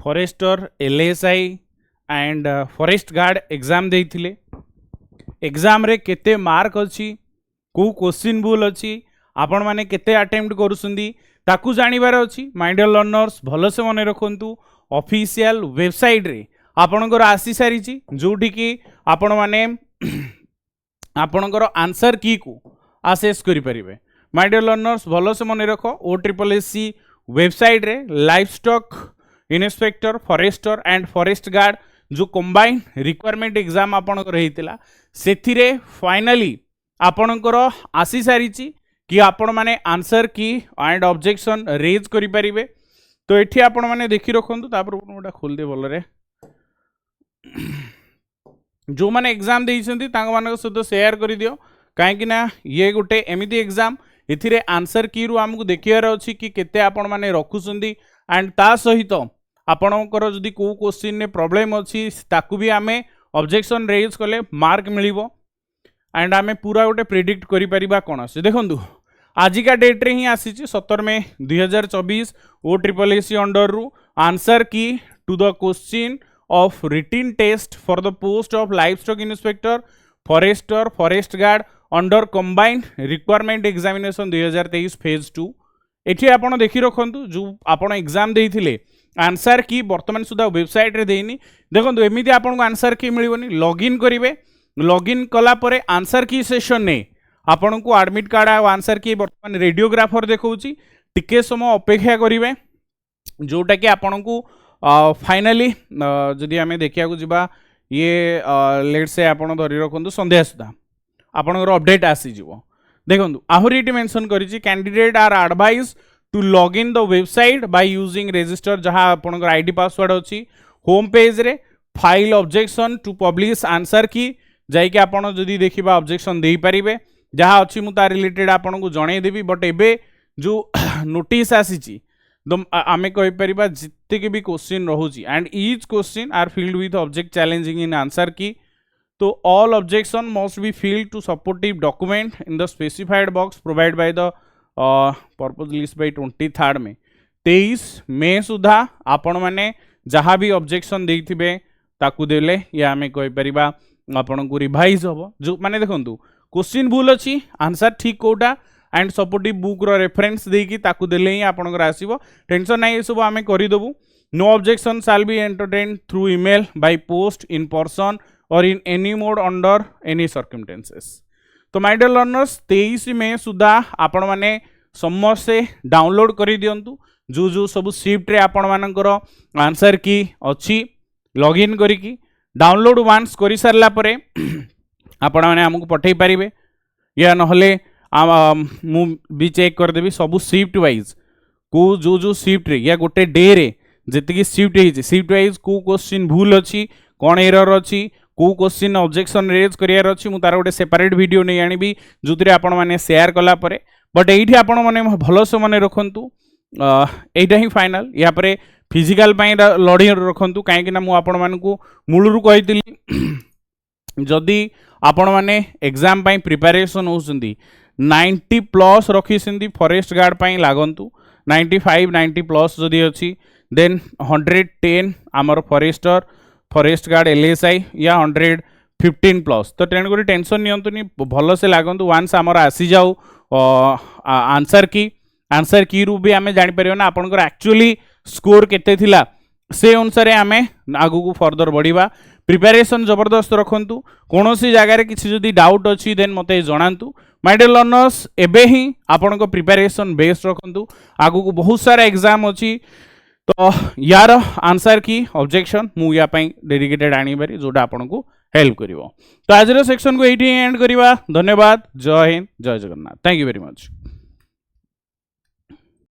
Forester LSI and forest guard exam देइथिले exam रे केते मार्क अछि को क्वेश्चन भूल अछि आपण माने केते अटेम्प्ट करूसंदी ताकू जानिबार अछि माय डियर लर्नर्स भलो से मने रखंतु ऑफिशियल वेबसाइट रे आपणकर आसी सारी जोठी कि आपण माने आपणकर आंसर की को आसेस करि परिबे माय डियर लर्नर्स भलो से मने रखो OSSC वेबसाइट रे livestock inspector forester and forest guard जो कंबाइन रिक्वायरमेंट एग्जाम आपणकर हेतिला सेथिरे फाइनली आपणकर आसी सारी कि आपण माने आंसर की एंड ऑब्जेक्शन रेज करि परिबे तो एठी आपण माने देखि रखंतु तापर गोटा खोल दे बोल रे जो माने एग्जाम देइछंती तांग मानक सहित शेयर करि दियो काहे कि ना ये गोटे एमिति एग्जाम एथिरे आंसर की रु हमकु देखियार अछि कि केते आपण माने रखुसंदी एंड ता सहित आपणकर जदि को क्वेश्चन ने प्रॉब्लम अछि ताकू भी आमे ऑब्जेक्शन रेज कले मार्क मिलिबो एंड आमे पूरा गोटे प्रेडिक्ट करि परिबा कोन से देखंतु आजिका डेट रे ही आसी 17 मई 2024 OSSC अंडर रु answer key to the question of written test for the post of livestock inspector forester forest guard under combined requirement examination 2023 phase 2 एठी आपण देखि रखंतु जो आपण एग्जाम देइथिले आंसर की वर्तमान सुधा वेबसाइट रे देइनी देखंतु एमिति आपण को आंसर की मिलिबोनी लॉगिन करिवे लॉगिन कला परे आंसर की सेशन ने आपण को एडमिट कार्ड आ आंसर की वर्तमान रेडियोग्राफर देखौची टिके समय अपेक्षा करिवे जोटा कि आपण को फाइनाली जदि आमे देखिया को जिबा ये लेट से आपण धरि रखंतु संध्या सुधा आपनकर अपडेट आसी जिवो देखंतु आहुरी इट मेंशन करिछि candidate are advised to log in the website by using register जहां आपनकर आईडी पासवर्ड अछि होम पेज रे file objection to publish answer key जाय कि आपण जदि देखिबा ऑब्जेक्शन देई परिबे जहां अछि मु ता रिलेटेड आपण को जणे देबी बट एबे जो नोटिस आसीछि आमे कहि परिबा जिते भी क्वेश्चन रहुची and each question are filled with object challenging in answer key तो all objection must be filled to supportive document in the specified box provide by the purpose list by 23 में 23 मई सुधा आपण माने जहाँ भी ऑब्जेक्शन देइथिबे ताकू देले या आमे कहि परिबा आपण को रिवाइज होबो जो माने देखंतु क्वेश्चन भूल अछि आंसर ठीक कोटा एंड सपोर्टिव बुक रो रेफरेंस देकी ताकू देले ही आपनकर आसीबो टेंशन नाही सब आमे करि दबु no objection shall be entertained through email by post in person or in any mode under any circumstances तो माय डियर लर्नर्स 23 मई सुधा आपण माने समस्त डाउनलोड करि दियंतु जो जो सब शिफ्ट रे आपण मानकर आंसर की अछि लॉगिन करिकी डाउनलोड वांस करि सारला परे आपण माने हमकु पठै परिबे या नहले मु भी चेक कर देबी सब शिफ्ट वाइज को जो जो शिफ्ट रे या गोटे डे रे जति शिफ्ट है शिफ्ट वाइज को क्वेश्चन भूल अच्छी कौन एरर अच्छी को क्वेश्चन ऑब्जेक्शन रेज करियार अच्छी मु तार गोटे सेपरेट वीडियो नहीं आनिबी जोतरे आपण माने शेयर कला परे बट एठी आपण माने भलो से माने रखंतु एटा ही फाइनल या परे फिजिकल पई लड़ी रखंतु काहे कि ना मु आपण मानकू मूलरू कहितली जदी आपण माने एग्जाम पई प्रिपरेशन होसंदी 90 प्लस रखी फॉरेस्ट गार्ड पाई लागंतु 95 90 प्लस जदि अच्छी देन 110 आमर फॉरेस्टर फॉरेस्ट गार्ड एलएसआई या 115 प्लस तो तेणुक टेंशन नियंतुनी भल से लागंतु वांस आमर आसी जाऊ आंसर की रू भी आमे जानि परियो ना आपनकर एक्चुअली स्कोर केते थिला से अनुसार आमे आगु को फर्दर बढ़िबा प्रिपरेशन जबरदस्त रखंतु कोनोसी जगह रे किछि जदि डाउट अछि देन मते जणांतु माय डियर लर्नर्स एबे ही आपण को प्रिपरेशन बेस्ट रखंतु आगु को बहुत सारा एग्जाम अछि तो यार आंसर की ऑब्जेक्शन मु या पई डेडिकेटेड आनी बारी जोटा आपण को हेल्प करिवो तो आज रो सेक्शन को एठी एंड करिवा धन्यवाद जय हिंद जय Jagannath thank you very much.